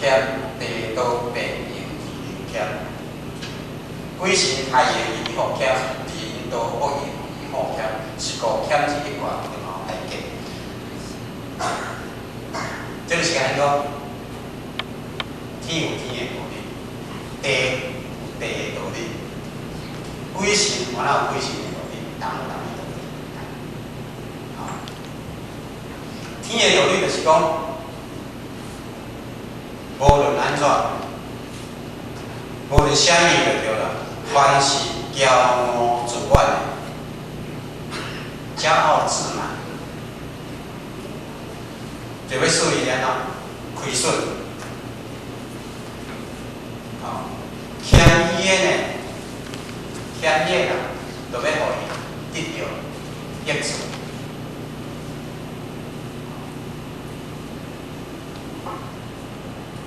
欠地道变应二欠，鬼神害应伊互欠，地道恶应伊互欠，是故欠字一卦就毛大吉。这就是安尼讲，天有天的道理，地有地的道理，鬼神我哪有鬼神的道理，人有人的道理。天的道理就是讲，无论安怎，无论啥物就对了，凡是骄傲自满的，骄傲自满，就要使伊安怎亏损。欠伊的呢，欠伊的就要互伊得到益处。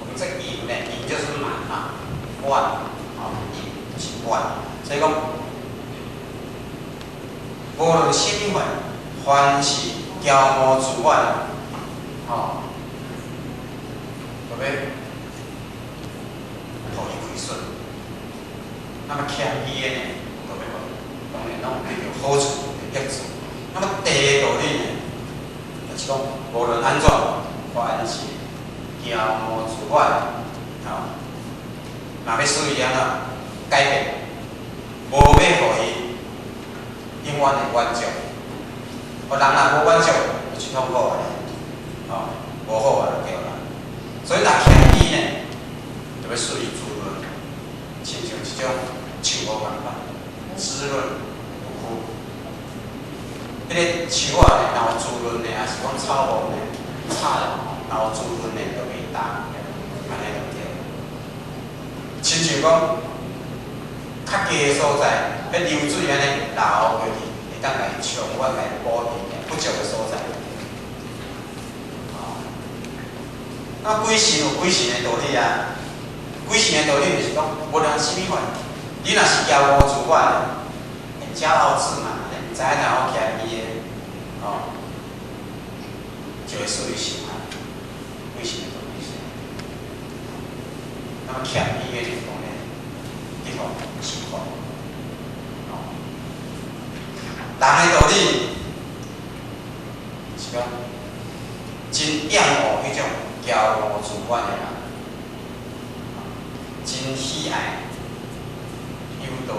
我们这盈呢，盈就是满嘛，万，盈就是万，所以讲，无论什么款，凡是骄傲自满，就要互伊亏损。那么欠伊的呢，就要当然拢得到好处，益处。那么第二道理呢，就是讲，无论安怎，凡是骄傲自满，若要使伊安怎改变，无要互伊永远的满足。人若无满足，就是痛苦的，无好啊就对啦。所以若欠伊呢，就要使伊滋润，亲像即种树无共款，滋润有福。迄个树啊，若有滋润的，还是讲草木呢，若有滋润的，就袂干，安尼就对。亲像讲，较低的所在，迄流水安尼流过去，会当来充分来补填不足的所在。那鬼神有鬼神的道理啊，鬼神的道理就是讲，无论什么款，你若是骄傲自满，骄傲自满，毋知影哪有欠伊的，就会使伊伤害。鬼神的道理是，那么欠伊的地方呢，地方是苦。人的道理是讲，真仰恶迄种骄傲自满的人，真喜爱诱导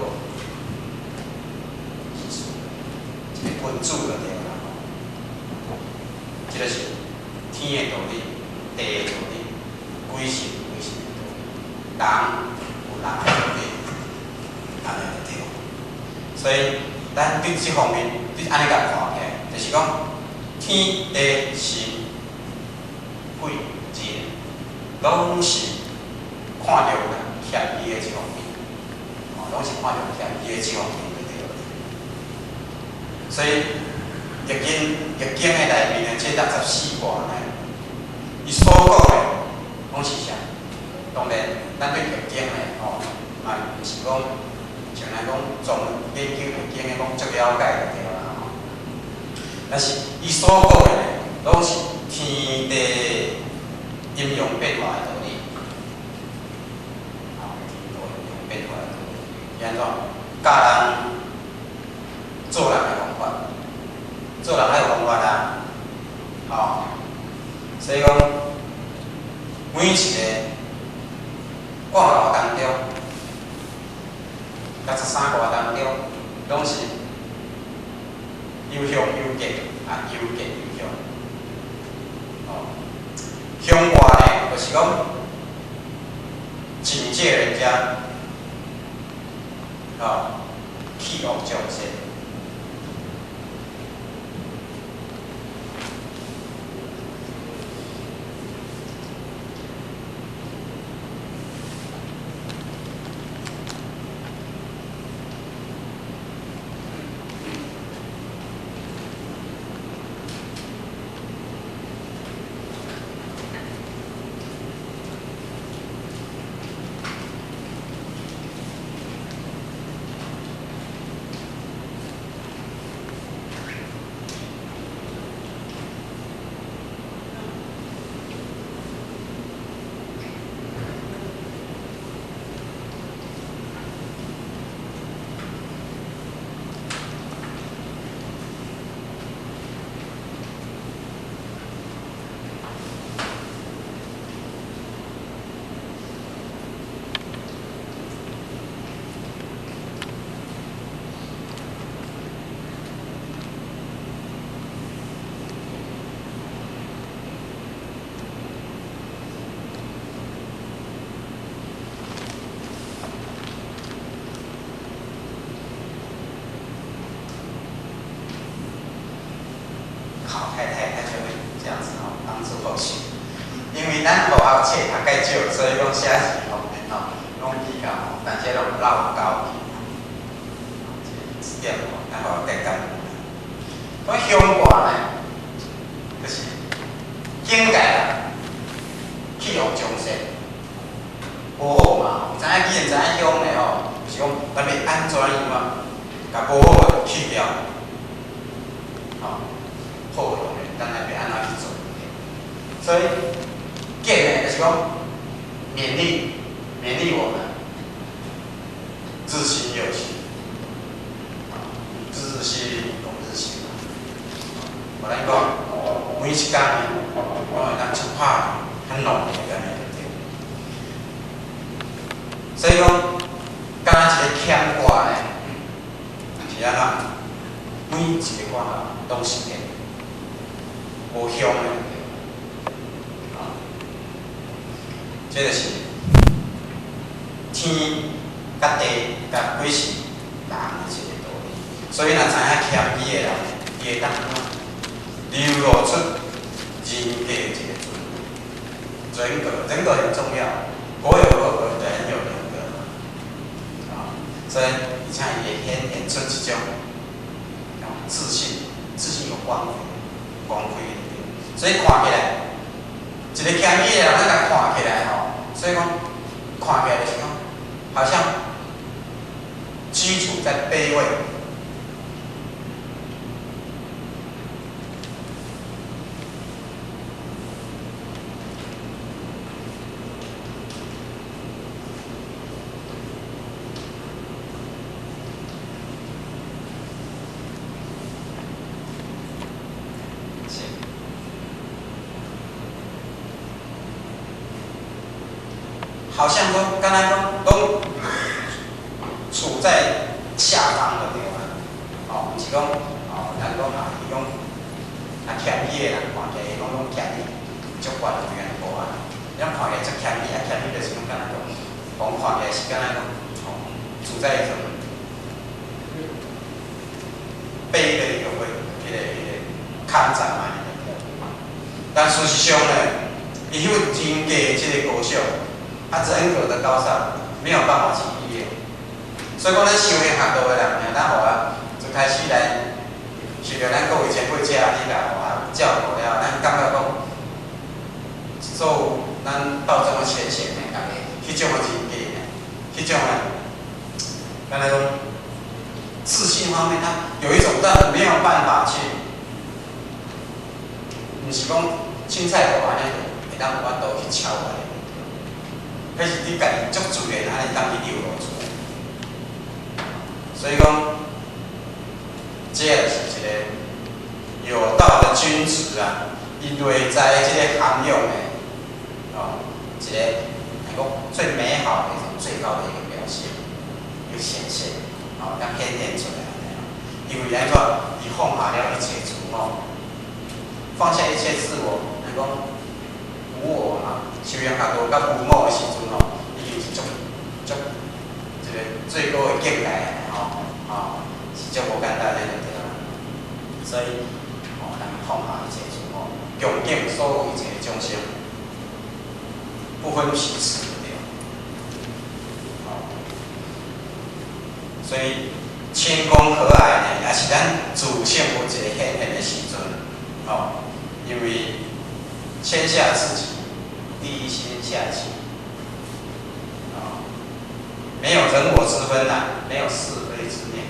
艺术，一个君主就对啦。这个是天的道理，地的道理，鬼神的道理，人有人的道理，安尼就对。所以，咱对这方面，你安尼甲看起来，就是讲天地神鬼人，拢是看到人欠伊的这方面，拢是看到欠伊的这方面就对了。所以易经的内面呢，这64卦呢，伊所讲的拢是啥？当然，咱对易经的嘛，毋是讲像咱讲从研究易经的讲足了解就对啦。但是伊所讲的呢，拢是天地阴阳变化的道理，阴阳变化的道理，安怎教人做人的方法，做人还有方法啊，所以讲每一个卦号当中，甲13卦当中，拢是有凶有吉有吉有凶。凶卦呢，就是讲警戒人家，弃恶从善。太太，她就会这样子哦，帮助后续。因为咱学校册读介少，所以讲写字方面哦，拢比较哦，但这拢老高去。字典哦，咱学校更加。咁乡话呢，就是境界啦，气候中性，无好嘛。知影见，知影乡的哦，就是讲咱要安怎样嘛，甲无好的去掉，哦，好用的，咱来要安怎去做。所以，见呢就是讲勉励我们，日新月异，日新永日新。我咱讲，每一工呢，我会当出发很浓的个呢，对。所以讲，敢若一个欠歌呢，是安怎？每一个歌拢是个无香的，啊，这就是天甲地甲鬼神人的一个道理。所以，若知影谦卑的人，伊会当流露出人格的一个人格很重要，国有人有人格啊，所以而且伊会显现出一种自信有光辉的，所以看起来一个谦卑的人，咱甲看起来吼，所以讲看起来就是讲，好像居处在卑微。好像说，刚才讲都处在下方的对吧？哦，不是讲哦，咱讲啊，伊讲谦卑的人看起来拢谦卑，足悬的个无啊。咱看起来足谦卑，谦卑就是讲敢若讲，看起来是敢若讲哦，处在一种卑的一个抗战嘛。但事实上呢，伊有人格的这个高尚。人格的高尚没有办法去逾越，所以讲咱修炼学道的人呢，咱学啊，就开始来受到咱各位前辈这啊，你来学教导了，咱感觉讲，做咱道中的前贤的，大家迄种的人格呢，迄种的，刚才讲自信方面，他有一种但没有办法去，不是讲凊彩就安尼会当有法度去超过。迄是你家己足自然安尼当去流露出来，所以讲，这也是一个有道的君子啊，伊内在这个涵养的，哦，一个能够最美好的一种最高的一个表现，一个显现，哦，当显现出来。因为咱讲，伊放下了一切自我，放下一切自我，能讲。无我啊，修养较多，甲无我的时阵吼，已经是足一个最高的境界吼，是足无简单的就对啦。所以，咱放下一切自我，恭敬所有一切众生，不分彼此就对啦。所以，谦恭和蔼呢，也是咱自性有一个显现的时阵，因为。先下自己，第一先下己，没有人我之分呐，没有是非之念，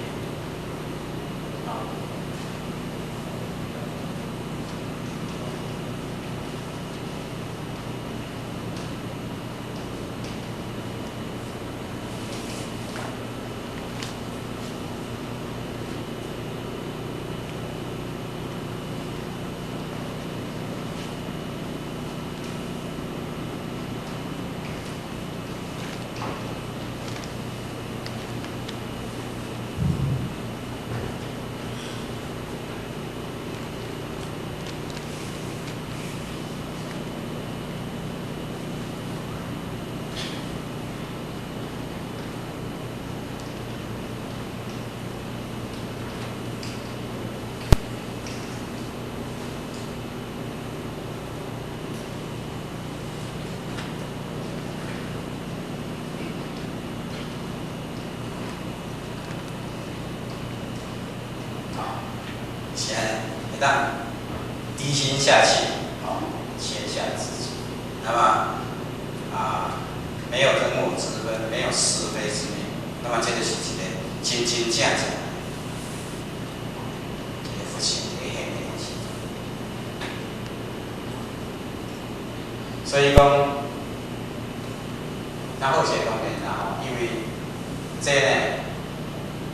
让低心下气，谦下自己。那么没有人我之分，没有是非之念。那么这个是一个真真正正一个佛性的现的时阵。所以讲，咱好些当然啦，因为这呢，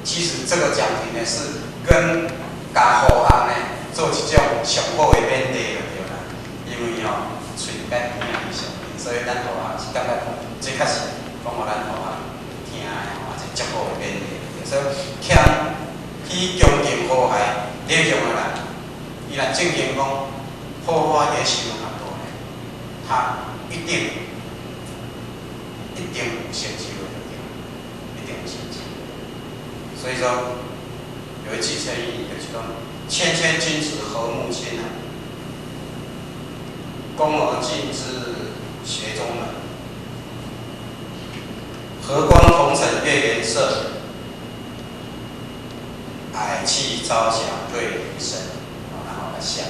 其实这个讲题呢是跟甲护行呢做一种上好的勉励就对啦。因为喙甲耳仔是上面，所以咱护行是感觉这确实讲互咱护行听的是足好的勉励。所以欠去恭敬和谐礼让的人，伊若正经讲好好的修行道呢，他一定有成就的，一定有成就。所以说有一句成语就是讲：谦谦君子，和睦亲啊。恭而敬之，学中门。和光同尘，月圆色。矮气朝霞，对人生。然后来想。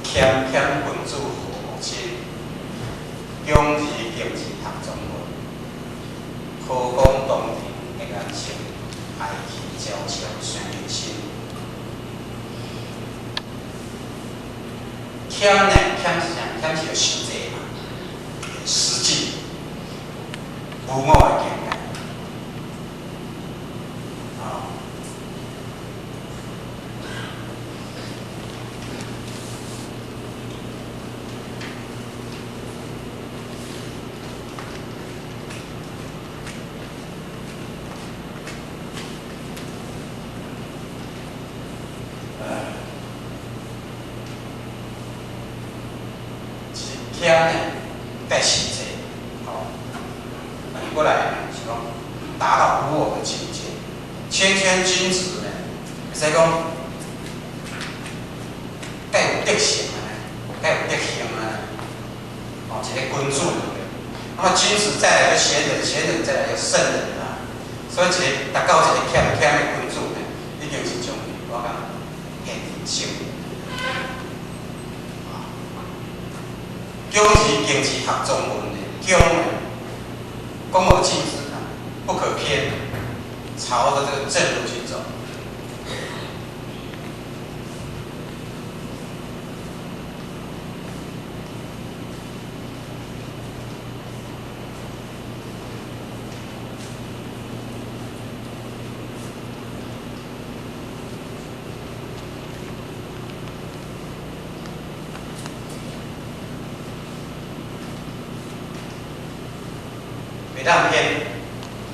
谦谦君子，和睦亲。恭而敬之，读中文。好讲当庭，会眼清，爱气交强，顺人心。谦呢，谦是啥？谦是要实际嘛，实际，无我的境界。谦呢，带实际，反过来是讲达到无我的境界。谦谦君子呢，会使讲带有德行的呢，带有德行的呢，一个君主。那么君子再来就贤人，贤人再来就圣人啊。所以一个达到一个谦谦的君主呢，已经是种我讲现人性。恭而敬之，读中文的恭呢，恭而敬之，不可偏，朝着这个正路去走。袂当偏，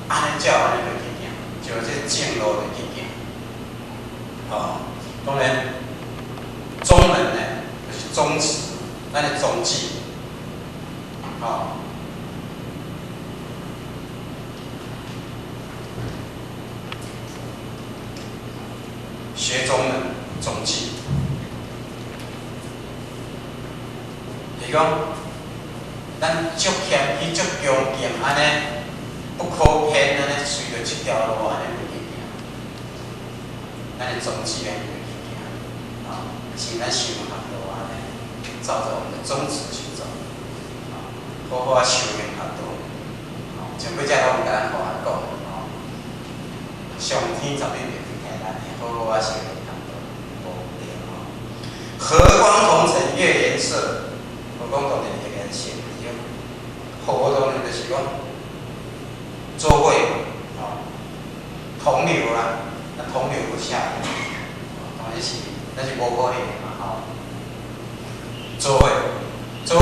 安尼照安尼就去行，就这正路就去行。哦，当然，宗门呢就是宗旨，咱的宗旨。哦。学宗门宗旨，就是讲，咱足谦虚、足恭敬安尼，不可偏安尼，随着这条路安尼去行。咱的宗旨安尼去行，啊，是咱修行路安尼，照着我们的宗旨去走，啊，好好修行学道，啊，前几只拢甲咱讲，哦，上天十日袂离开咱的，好好修行学道，无对哦。和光同尘，月颜色，和光同尘月颜色，和当然就是讲做伙，哦，同流啦。那同流不下，当然是，那是无可能嘛，吼。做伙修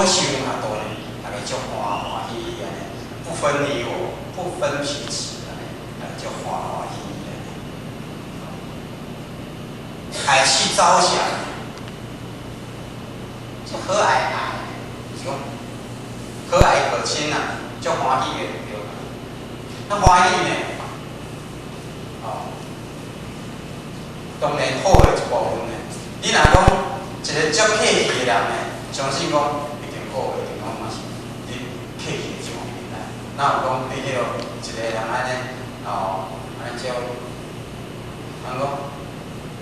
行学道呢，大家足欢欢喜喜安尼，不分你我，不分彼此安尼，大家足欢欢喜喜安尼。海气招祥，就和蔼蔼，是讲和蔼可亲啊，足欢喜的对啦。那欢喜呢？哦，当然好的一部分呢。你若讲一个足客气的人呢，相信讲一定好的，一定讲嘛是你客气的一方面啦。哪有讲对迄个一个人安尼哦，安尼叫，人讲牛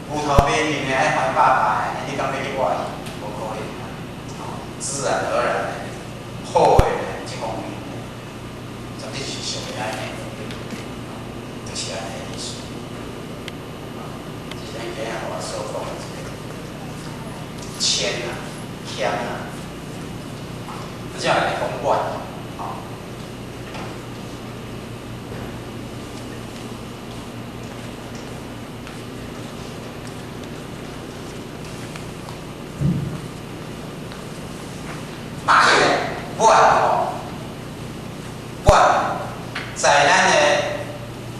头马面的爱还爸爸的，你敢要去怪伊？无可能啊！哦，自然而然的好的呢，这方面呢，绝对是上会安尼，就是安尼。今天我所讲的这个谦啊、谦啊，这样来讲观啊。嘛是观哦，观在咱的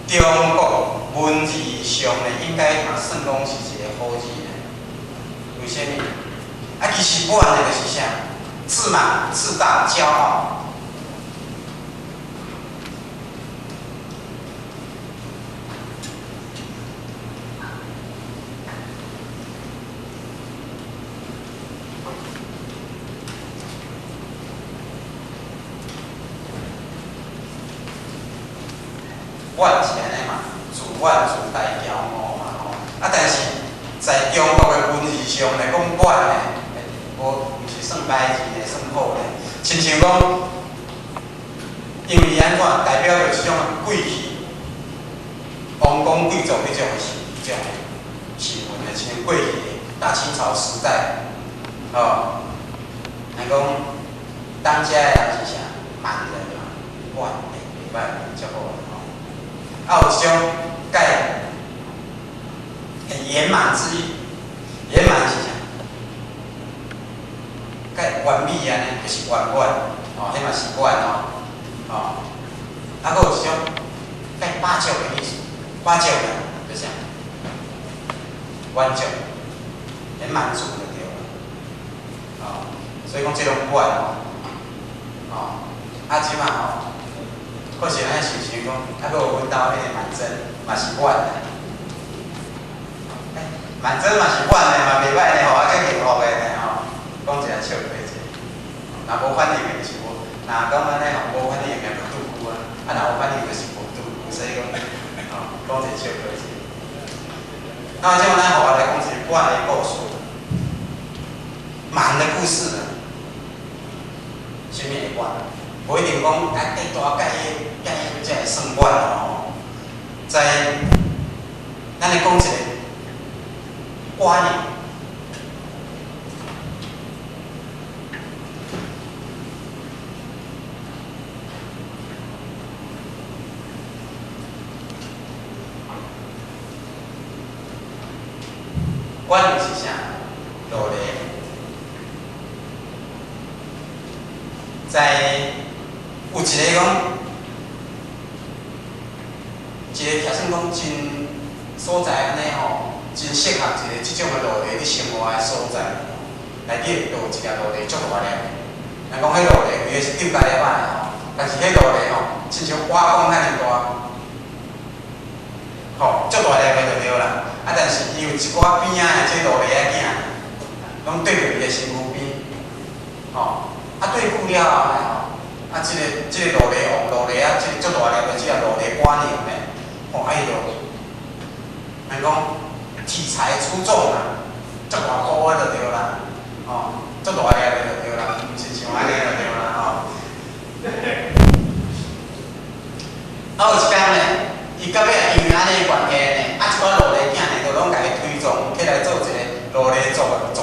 中国文字上呢，应该嘛算讲是一个好字呢。为什么？啊，其实本来就是啥？自满、自大、骄傲。万钱的嘛，自万自大骄傲嘛吼。啊，但是在中国的文字上来讲，万呢，无是算歹字呢，算好呢。亲像讲，因为安怎代表着即种贵气、王公贵族迄种身份的，像过去大清朝时代，哦，来讲当家的人是啥？满人嘛，万袂歹，足好。啊，有一种介很圆满之意，圆满是啥？介完美安尼，就是圆满，哦，迄嘛是圆哦，哦，啊，佫有一种介饱足的意思，饱足的就啥？满足，很满足就对了，哦，所以讲这种圆哦，哦，啊，即嘛吼。或是咱想想讲，啊，佫有阮兜迄个满珍，嘛是阮的。满珍嘛是阮的，嘛袂歹呢，吼，啊，较幸福的呢，吼。讲一下笑话者，若无反应的就是无，若讲安尼吼，无反应的就拄久啊，啊，若有反应就是无拄久，所以讲，吼，讲一个笑话者。那即个咱互我来讲是阮的故事，满的故事呢，啥物会阮？无一定讲啊，介大介迄才会算阮哦。在咱来讲一个观念，观念是啥？道理在有一个讲，一个也算讲真所在安尼吼，真适合一个即种的路地你生活的所在。内底就有一条路地足大粒，人讲迄路地规个是9加粒仔的吼，但是迄路地吼，亲像瓦管遐尼大，吼足大粒的就对啦。啊，但是伊有一寡边仔的即路地仔囝，拢对着伊的身躯边，吼，啊对付了后呢吼，啊即个路地啊，即个足大粒的即个路地瓜牛呢，吼，啊伊就，人讲题材出众啦，足大箍的就对啦。哦，足大粒的就对啦，毋是像安尼就对啦吼。啊，有一天呢，伊到尾因为安尼关系呢，啊一寡路地囝呢，就拢甲伊推崇起来做一个路地族长，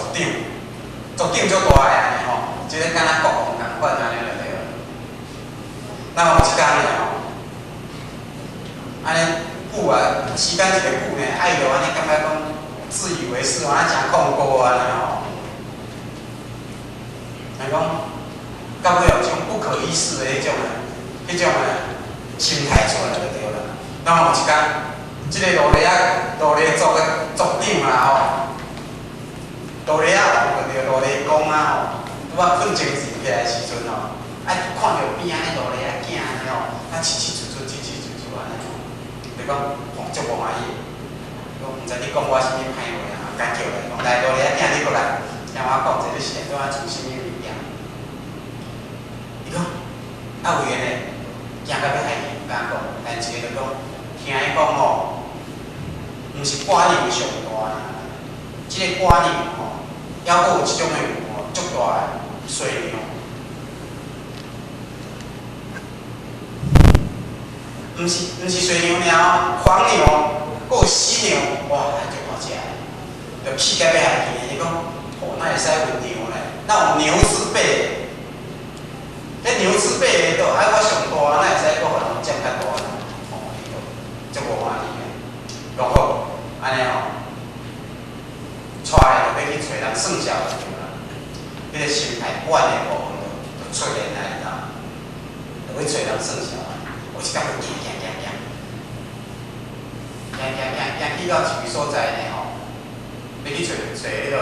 族长足大个安尼吼，即个敢若国王共款安尼就对啦。那有一天呢吼，安尼久啊，时间一个久呢，啊伊就安尼感觉讲自以为是，安尼诚控高安尼吼。人讲，到尾有种不可一世的迄种心态出来就对啦。那么有一天，即个路地族的族长啦吼，路地王就对路地公啊吼，拄啊困精神起来时阵吼，啊看到边仔迄路地仔囝安尼吼，啊起起出安尼吼，就讲吼足无欢喜，讲毋知你讲我啥物歹话啊，敢叫来，讲来路地仔囝你过来，听我讲者你是对我做啥物物件？伊讲，啊有缘呢，惊到要害伊，毋敢讲，但一个就讲，听伊讲吼，毋是瓜牛上大，即个瓜牛吼，还佫有一种的牛吼，足大个水牛，毋是水牛尔，黄牛，佫有犀牛，哇，足大只个，就气甲要害去。伊讲，哦，那会使有牛呢？那有牛字辈的。迄牛翅背的都，啊，我上大，哪会使佫互人占较大呢？吼，伊就足无欢喜个。落好，安尼吼，带就要去找人算账就对啦。迄个心态惯的部分就出现来，你知道？就要找人算账。有一天就行去到一个所在呢吼，要去找迄个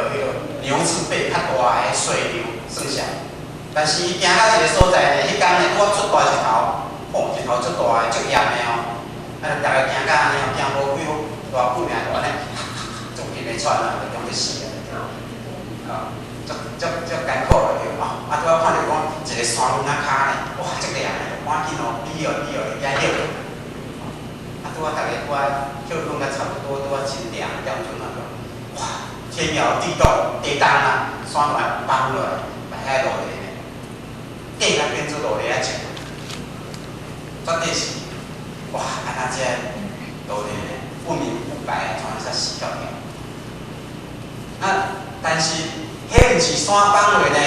牛翅背较大的水牛算账。但是伊行到一个所在呢，迄天呢，拄啊出大一头，吼，一头足大个，足严的哦。啊，逐个行到安尼哦，行无几大久呢，就安尼，足紧的喘啊，就讲要死啊，啊，足艰苦了对哦。啊，拄啊看到讲一个山轮仔骹呢，哇，足厉害，赶紧哦，比哦，惊叫。啊，拄啊，逐个拄啊，叫讲甲差不多，拄啊真凉点钟啊，哇，天摇地动，地动啊，山峦崩落来，摆遐路地。地甲变做路地仔种，绝对是哇！安那只路地不明不白，全煞死到了。那但是，迄毋是山崩落呢，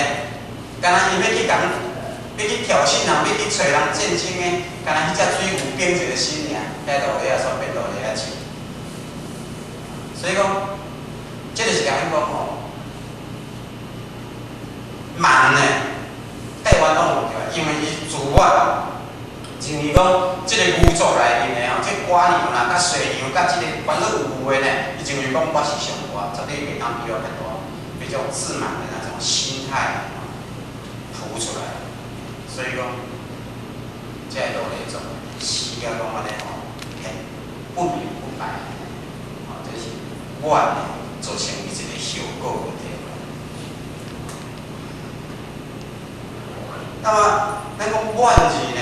敢若伊要去挑衅人，要去找人战争的，敢若迄只水牛变一个心尔，遐路地仔煞变路地仔种。所以讲，这就是讲讲吼，慢呢。台湾拢有对，因为伊自我，认为讲即个牛族内面的吼，即瓜牛啦、甲水牛、甲即个凡是有的呢，伊认为讲我是上大，绝对袂当比我较大，比较自满的那种心态浮出来，所以讲，即个路地族死了讲安尼吼，很不明不白，吼，这是我呢造成伊一个后果的。那么，咱讲怨字呢，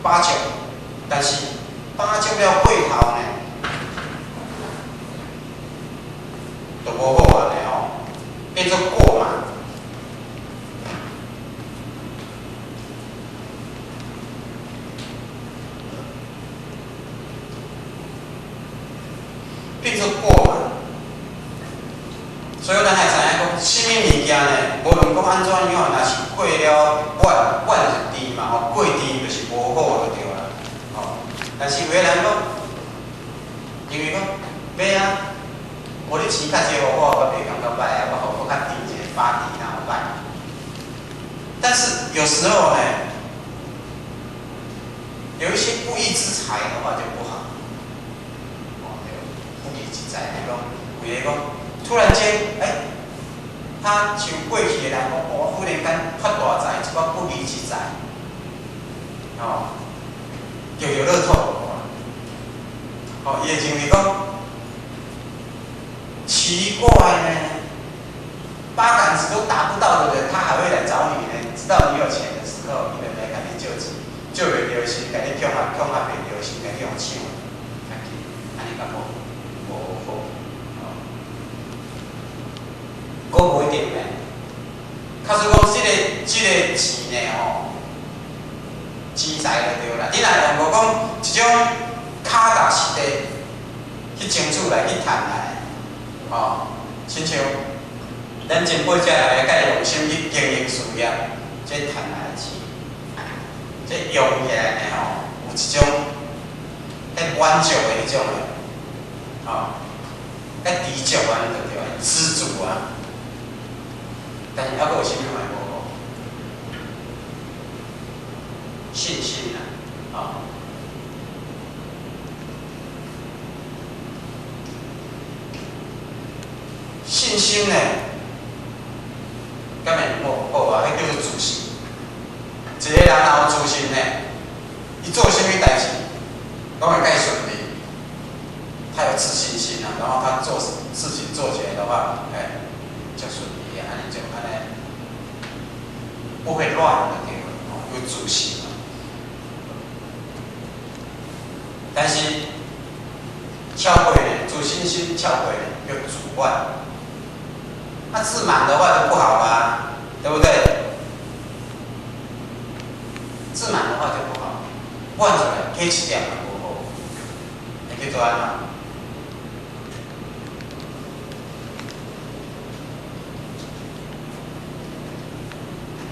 八九，但是八九了过头呢，就无好安尼吼，变做过嘛。变做过嘛。所以咱会知影讲，什么物件呢？无论讲安怎样，若是过了怨是甜嘛，吼，过甜就是无好就对啦，吼。但是有个人讲，因为讲要啊，无你钱较济互我袂感觉歹啊，我互较甜者。发底然后办。但是有时候呢，有一些不义之财的话就不好。不义之财，比如讲，有个讲，突然间，他像过去的人讲，忽然间发大财，一个不义之财，叫做乐透。伊会认为讲奇怪呢，八竿子都打不到的人，他还会来找你呢。知道你有钱的时候，伊就来甲你救济，救袂着时，甲你恐吓袂着时，甲你用抢，安尼甲无好。我无一定呢，假使讲即个钱呢钱财就对啦。你若用无讲一种脚踏实地去争取来去赚来，亲像咱前辈遮来个，甲用心去经营事业，这赚来的钱，这用起来呢有一种满足的迄种的，知足啊，对对，知足啊。但是还佫有啥物嘛无好？信心啊，信心呢，敢会好啊？迄叫做自信。一个人若有自信呢，伊做啥物代志，拢会介顺利。他有自信心啊，然后他做事情做起来的话，就顺利啊，安尼就安尼，不会乱的对了，有自信啊。但是超过呢，自信心超过呢，又主观。那自满的话就不好啦，对不对？自满的话就不好，换出来加一点也无好，会叫做安怎？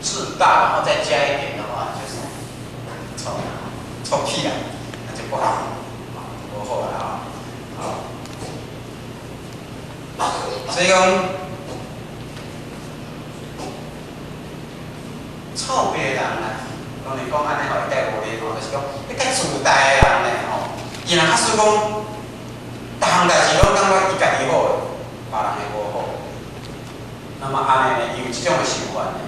自大，然后再加一点的话，就是臭屁啦，那就不好，不好啦所以讲，臭别人啊，当然讲安尼互伊带无礼貌，就是讲，你较自大的人呢，伊若假使讲，逐项代志拢感觉伊家己好，别人会无好，那么安尼呢，有这种的习惯呢。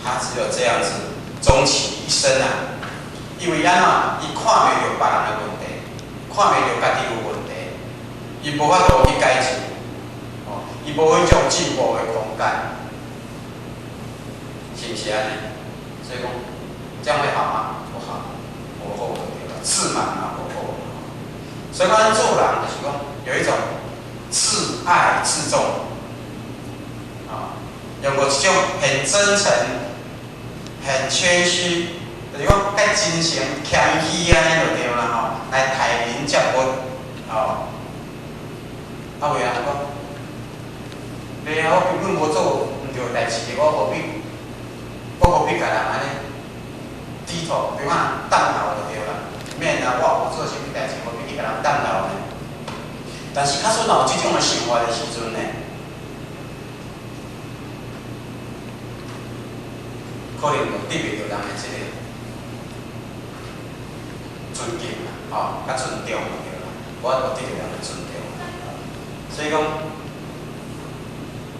他只有这样子终其一生啊，因为安怎，伊看袂着别人的问题，看袂着家己有问题，伊无法度去改进，伊无迄种进步的空间，是不是安尼？所以讲，这样会好吗？不好，无好的对吧？自满嘛，无好。所以讲，做人就是讲有一种自爱自重，用过一种很真诚。很谦虚，就是讲该真诚、谦虚安尼就对啦来待人接物有人讲，袂啊，我根本无做毋对代志，我何必甲人安尼低头，对嘛？等候就对啦。免啊，我有做啥物代志，何必去甲人等候呢？但是假使若有即种的想法的时阵呢？可能就得袂到人的这个尊敬啦，甲尊重就对啦，我就得到人的尊重。所以讲，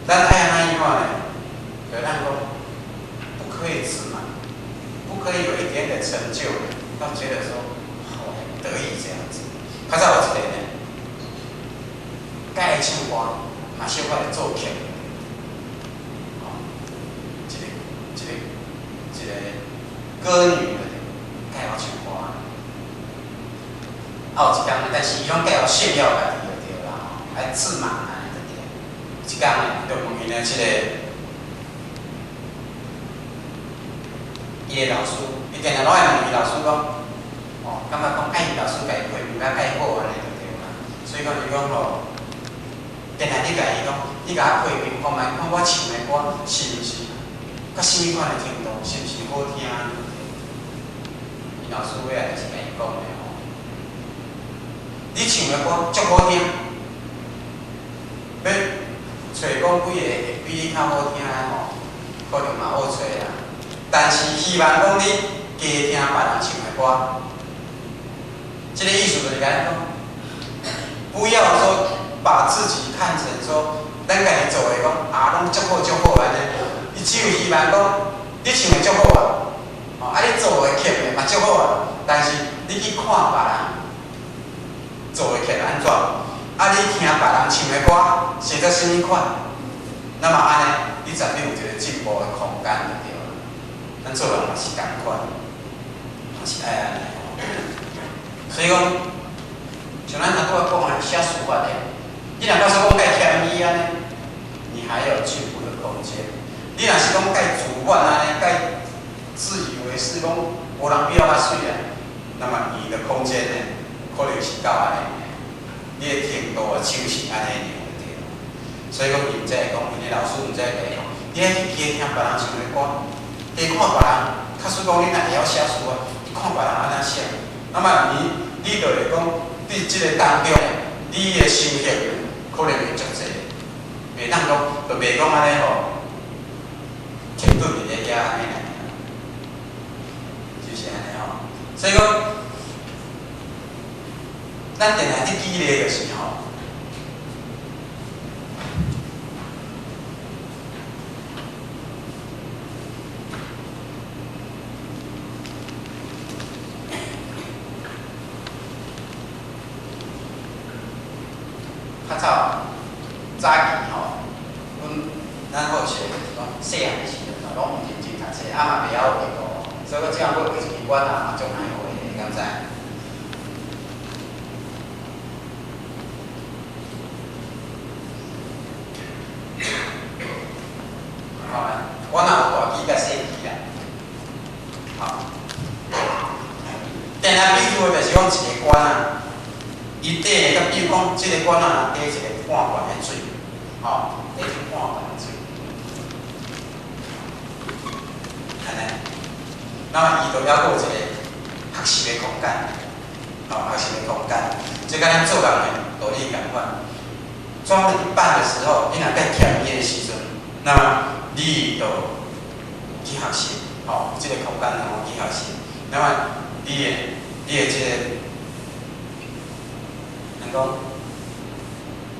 咱爱安怎样呢？就咱讲，不可以自满，不可以有一点点成就，要觉得说好得意这样子。较早有一个呢，介唱歌，嘛小可会做曲。歌女的，介晓唱歌，有一天呢，但是伊拢介晓炫耀家己就对啦，还自满安尼就对。一天呢，就问伊呢，伊的老师，伊定定拢爱问伊老师讲，感觉讲伊老师家己会甲介好安尼就对啦。所以讲伊讲定定你家伊讲，你甲我批评看卖，看我唱的歌是毋是，甲什么款的程度，是毋是好听？老师尾仔就是甲伊讲的你唱的歌足好听，要找讲几个会比你较好听的可能嘛好找啦。但是希望讲你加听别人唱的歌，这个意思就是讲，不要说把自己看成说，咱家己做的讲拢足好足好安尼。伊只有希望讲你唱的足好啊，你做的曲的嘛足好啊，但是你去看别人做的曲安怎？你听别人唱的歌写做什么款？那么安尼，你绝对有一个进步的空间就对了。咱做人嘛是同款，嘛是爱安尼。所以讲，像咱头拄仔讲的写书法的，你若假说讲介谦虚安尼，你还有进步的空间。你若是讲介主观安尼，介自以为是讲无人比我较水啊，那么你的空间呢，可能是到安尼。你的程度啊，就是安尼样就对了。所以讲，伊毋才会讲，因为老师毋才会讲，你爱去听别人唱的歌，加看别人。假使讲你若会晓写书啊，你看别人安怎写，那么你就会讲，伫即个当中，你的收获可能会足济，袂当讲，就袂讲安尼吼，停顿伫咧遐安尼啦，就是安尼吼。所以讲。咱定定伫记咧，就是吼，较早期吼，咱好些讲细汉的时阵，拢毋认真读册，嘛袂晓画图，所以讲即样要画一支管嘛，足难画的，敢知？我若有大旗甲小旗啦，好。定来比如就是讲一个管啊，伊底个，比如讲即个管啊，底一个半罐的水，底一半罐的水，安尼。那么伊就还佫有一个学习的空间，学习的空间，即甲咱做人的道理共款。装到一半的时候，你若该欠伊的时阵，那么你就去学习，这个空间通去学习。那么你的这个，能讲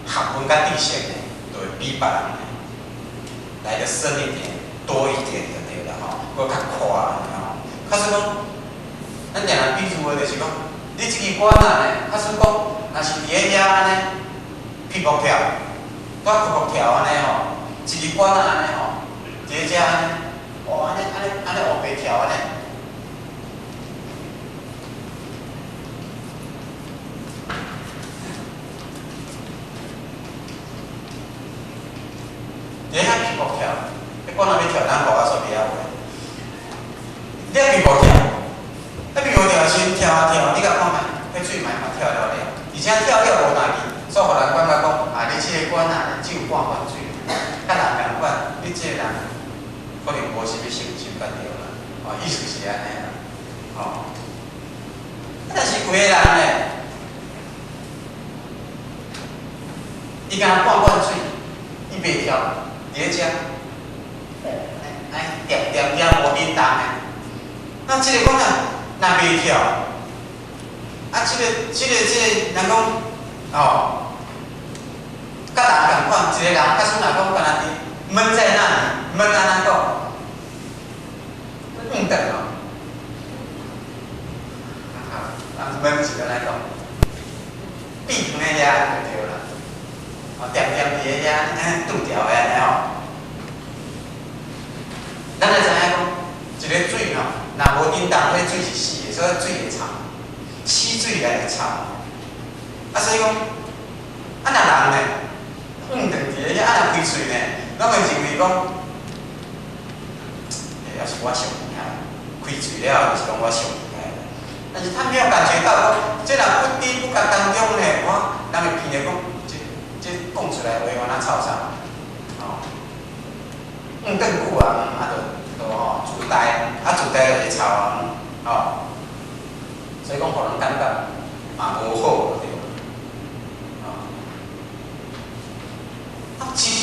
学问甲知识呢，就会比别人呢来的深一点、多一点就对了佫较快吼。假使讲，咱定来比如的就是讲，你这支管啊呢，假使讲，若是伫咧遐安尼，屁股跳，带屁股跳安尼吼，一支管啊安尼吼，伫咧遮安尼，安尼往白跳安尼。伫遐屁股跳，你管哪要跳，咱无法说袂晓话。你屁股跳，屁股跳先跳啊跳，你甲看觅，迄水嘛跳了了，而且跳了无哪去，所以互人感觉讲，你这个管啊，只有半罐水，甲人共款，你这个人可能无啥物信心捌着啦，意思是安尼啦，但是有个人呢，伊敢半罐水，伊袂跳，伫咧遮，点无叮当的。那这个讲若袂跳，这个人讲甲人共款，一个人假使若讲敢若伫闷在那里，闷安怎讲？硬等闷是安尼讲，闭藏在遐就对啦，点伫咧遐拄条的安尼咱就知影讲，一个水若无叮当，迄水是死的，所以水会臭，死水来会臭。所以讲，若人呢，硬等伫咧遐，开喙呢，咱会认为讲，要是我上厉害，开喙了就是讲我上厉害。但是他没有感觉到讲，这若不知不觉当中呢，人会闻着讲，这讲出来话安怎臭臭，等久啊，自带，自带就会臭所以讲，互人感觉嘛无好对。其实